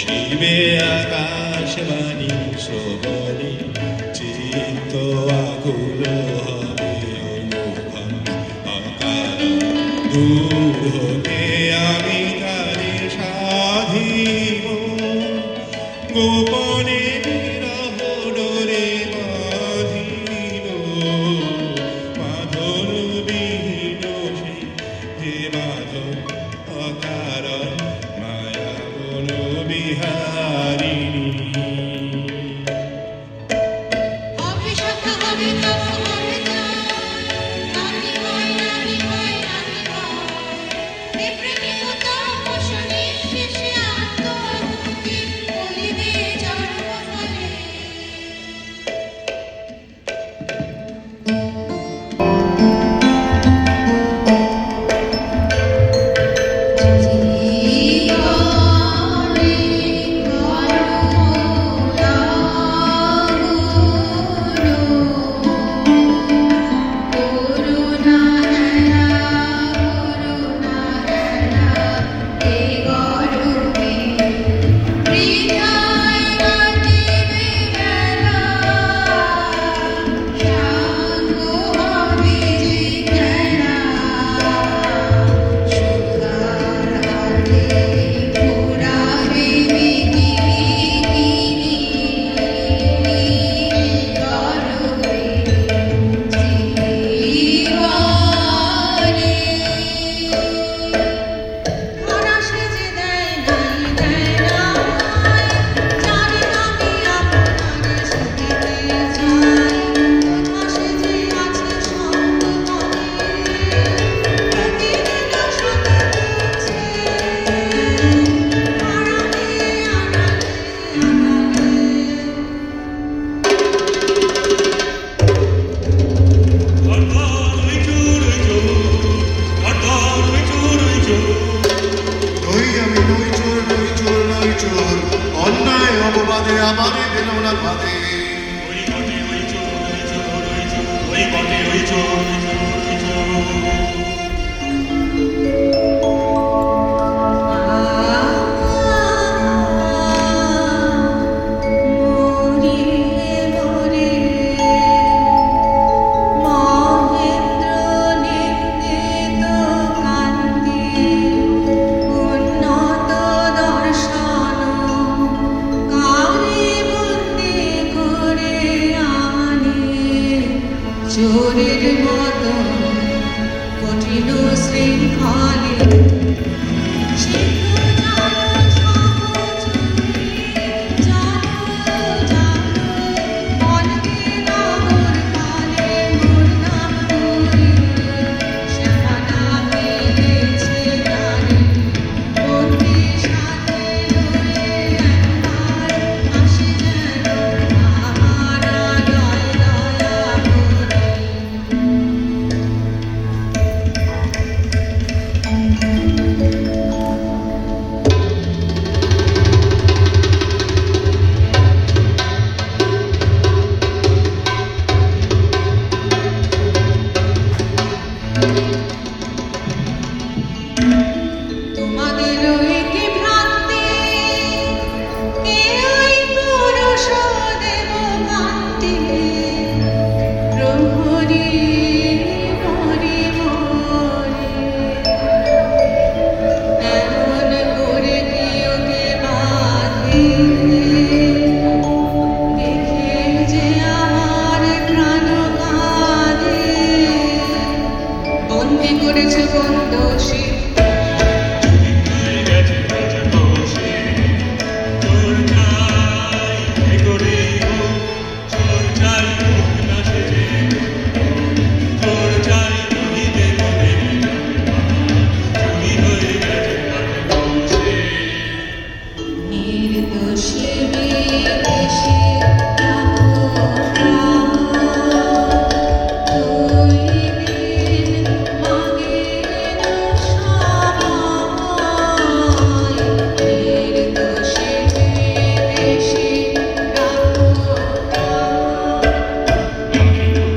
শিবে আকাশবাণী শ্রবণে চিত্ত আকুল হবে অনুভব আকার দূর হতে আমি তারে সাধিব গোপনে বিরহ ডোরে বাঁধিব বাঁধন বিহীন সে বাঁধন অকারণ মায়া বলো বিহারিণী অন্যায় অপবাদে আমারে দিল না ভাতে ওই ঘটে ওই চোর ওই চোর ওই চোর ওই ঘটে ওই চোর ওই চোর চোরের মতো কঠিন শৃঙ্খলে করেছে কোন দোষী হয়ে গেছে রাজা কৌশিক চোর চাই এ করে হোক চোর চাই হোক না সেজে চোর চাই নদীতে নদে চুরি হয়ে গেছে রাজা কৌশিক নির্দোষী বিদেশী রাখো প্রাণ দুই দিন মাগে না সবাই নির্দোষী বিদেশী রাখো প্রাণ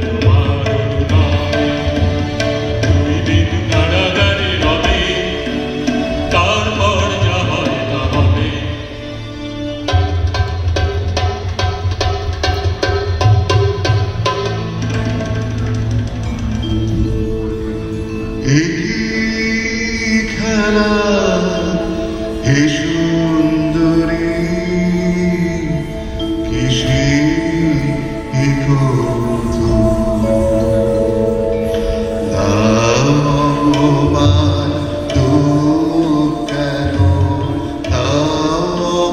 তোমার অনুদান দুই দিন কারাগারে রবে তারপর যা হয় তা হবে এই খেলা হে সুন্দরী কিসে লাভবান দুঃখ কেন লাভবান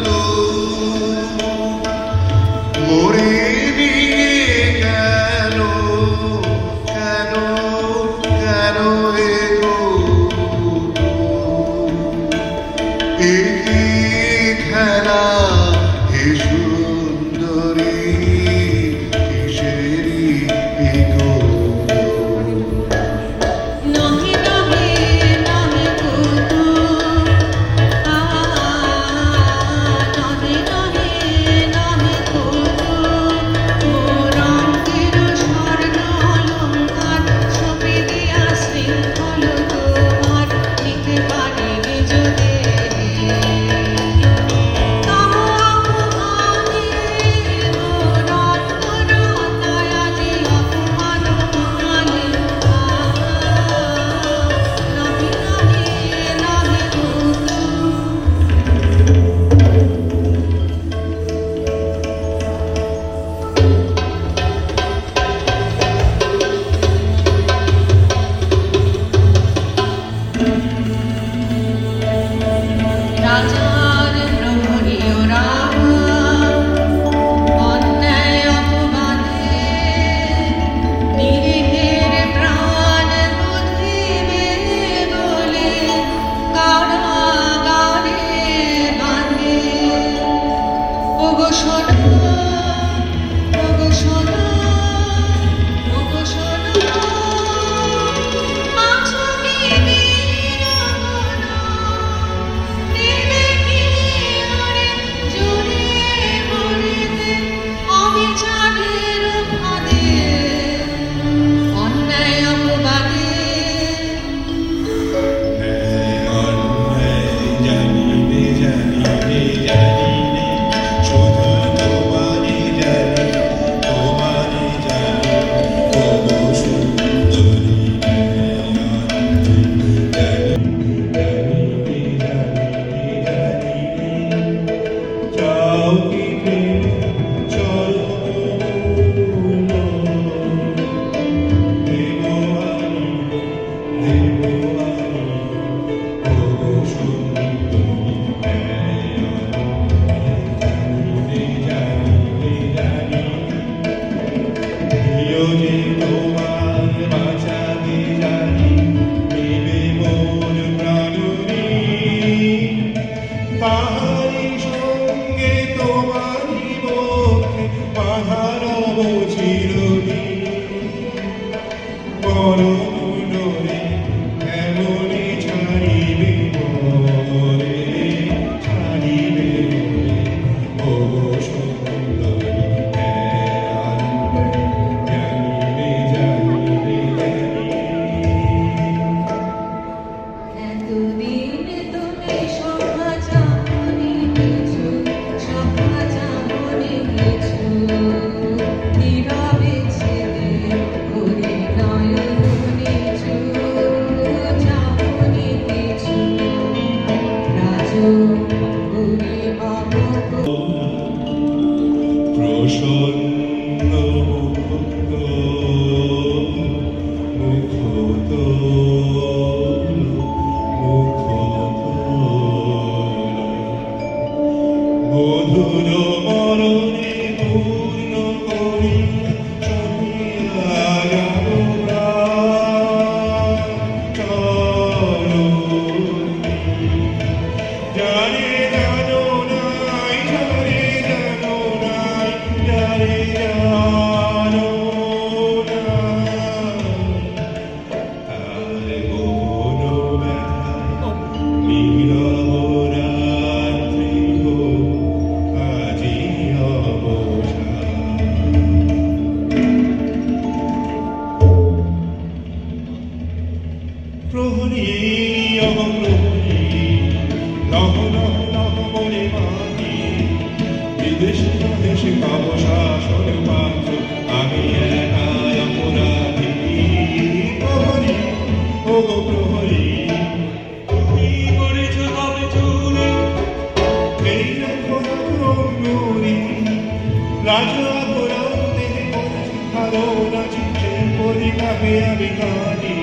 দুঃখ মরে নিয়ে কেন কেন কেন এগো এই খেলা হে সুন্দরী কিসেরি এগো নহে নহে নহে কুতু নহে নহে নহে কুতু রঙ্গের স্বর্ণ অলঙ্কার ছবি দিয়া শৃঙ্খল তোমার নিতে পারিনি যদি তব অপমানে মোর অন্তরতায় আজি অপমান মানে নহে নহে নহে কুতু রাজার প্রহরীয় অন্যায় অপবাদে নিরীহের প্রাণ বুঝিবে বলে কারাগারে বাঁধে ওগো শোনো ওগো শোনো ওগো শোনো আছো কি বীরমনা নেবে কি ওরে জড়িয়ে মরিতে অবিচারের ফাঁদে অন্যায় অপবাদে জানিনে জানিনে জানিনে শুধু তোমারই জানি তোমারই জানি কত সুন্দরী জানিনে জানিনে চাও কি প্রেম চরণ দেব আমি ওগো সুন্দরী জানিনে জানি প্রিয় যে তোমার বাঁচাতে জানি দেবে মোর প্রাণনী তাহারি সঙ্গে তোমারই পক্ষে বাঁধারব চিরদিন পরমডোরে এমনি ছাড়িবে মোরে ছাড়িবে মোরে ওগো সুন্দরী জানিবে জানিবে এতদিন তুমি সভা জামনে কিছু সভা জামনে কিছু নীরবে ছিলে ওরে নয়নে আরো নাচিছে পরিকাপে আমি কাঁদি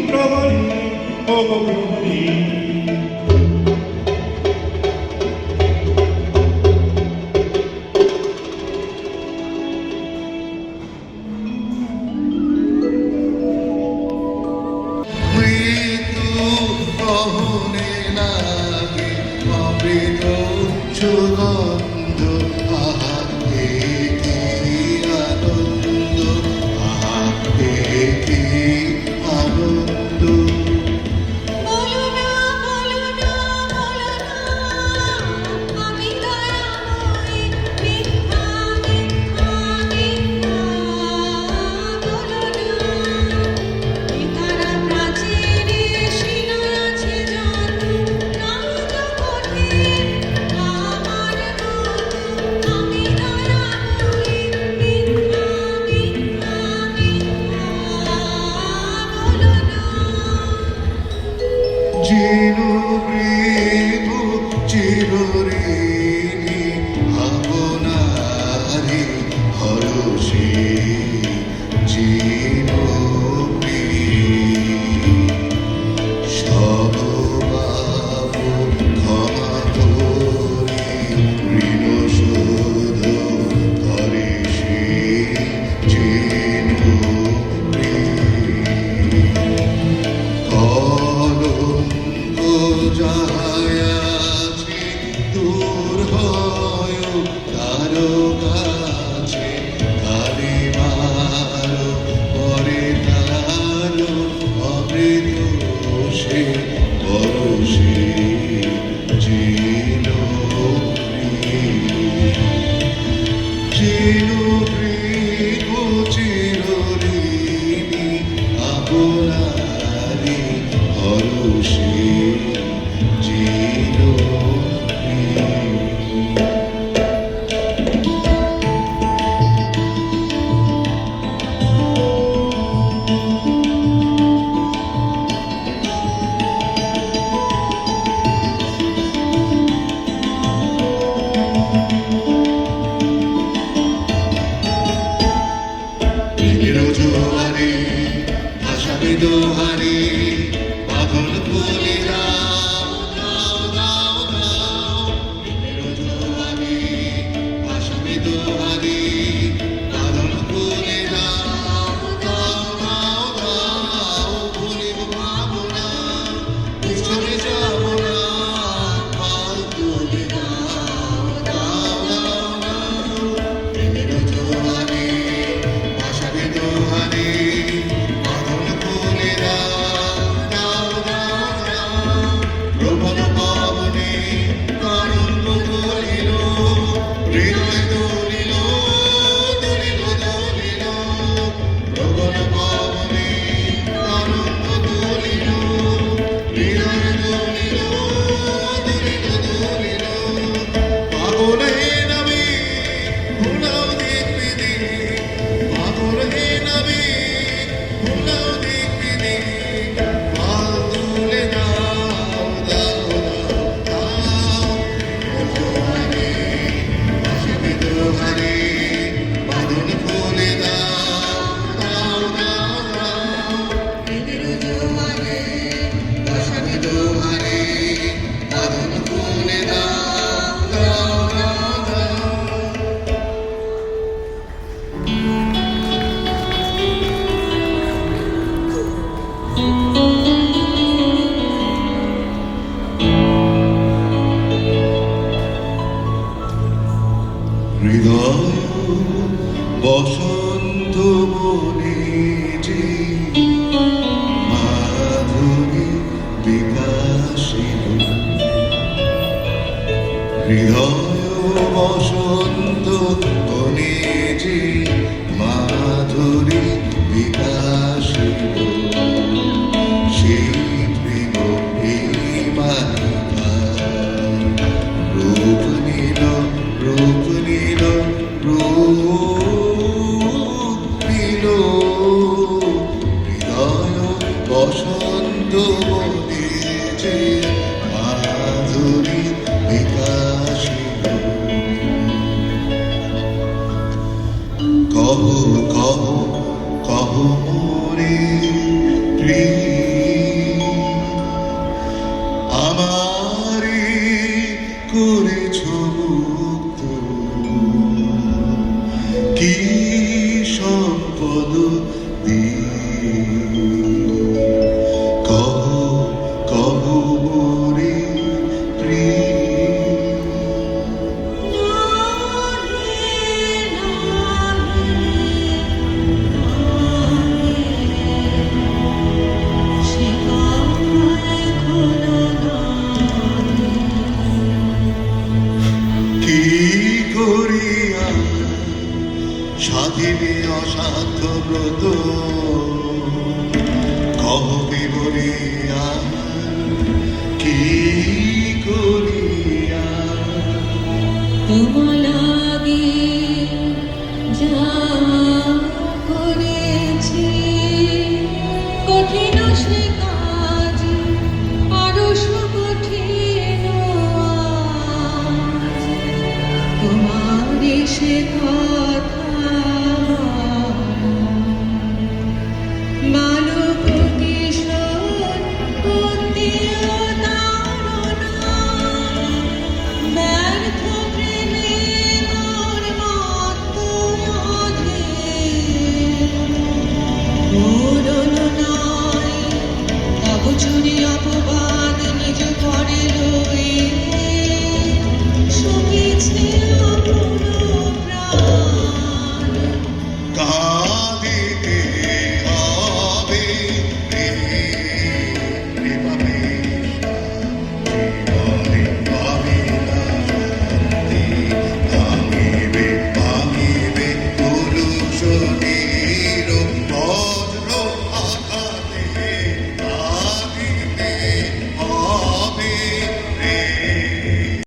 প্রহরী ও গো প্রহরী মৃত্যু গ্রহণে লাগে অমৃত সুগন্ধ আহা হে কি আনন্দ আহা হে কি আনন্দ বলো না বলো না বলো না আমি দয়াময়ী মিথ্যা মিথ্যা মিথ্যা বলো না পিতারা প্রাচীরে শিলায় আছে যত নাম জগতে আমার মতো আমি দয়াময়ী মিথ্যা মিথ্যা মিথ্যা বলো না চিরু বৃহু চিরঋণী আপনারি হরষে চিরু সববাবু ক্ষমা করি ঋণ শোধ করে সে চিরু কলঙ্ক যাহায় আছে দূর হয় কারো কাছে কালিমার পরে তার অমৃত সে পরশে চির চিরপ্রিয় চিরঋণী আপনারি হরষে চিরপ্রিয় প্রেমের জোয়ারে ভাসাবে দোহারে বাঁধন খুলে দাও দাও দাও দাও প্রেমের জোয়ারে ভাসাবে দোহারে বাঁধন খুলে দাও দাও দাও দাও ভুলিব ভাবনা পিছনে যাব না পাল তুলে দাও দাও দাও দাও প্রেমের জোয়ারে ভাসাবে দোহারে বাঁধন খুলে দাও দাও দাও দাও প্রবল পবনে তরঙ্গ তোলিল হৃদয় দোলিল দোলিল দোলিল প্রবল পবনে তরঙ্গ তোলিল হৃদয় দোলিল দোলিল দোলিল পাগল হে নবী ভুলাও দেখবি দিনে পাগল হে নবী ভুলাও দেখবি দিনে পাল তুলে দাও দাও দাও দাও দোহারে ভাসাবে দোহারে বাঁধন খুলে দাও দাও দাও দাও প্রেমের জোয়ারে ভাসাবে দোহারে বাঁধন খুলে দাও দাও দাও দাও হৃদয় বসন্ত মনে যে মাধুরী বিকাশিল হৃদয় বসন্ত মনে যে মাধুরী বিকাশিল সেই প্রেম এই মালিকা রূপ নীল রূপ নীল রূপ নীল হৃদয় বসন্ত মনে যে মাধুরী বিকাশিল মোরে প্রিয় আমারে করেছ মুক্ত কি সম্পদ দিয়ে কহ কহ মোরে প্রিয় কি করিয়া স্বাধীনে অসাধ্য ব্রত কহ বিবরিয়া কি করিয়া তোমালাগে যা করেছি কঠিন সে কাজ আরো সুকঠিন আজ। তোমার সে কথা বালক কিশোর অন্তিও তাড়না ব্যর্থ প্রেমে মোর মত্ত অধীর। পূরণ নয় তব চুরি অপবাদ নিজ করে লয়ে সখিছে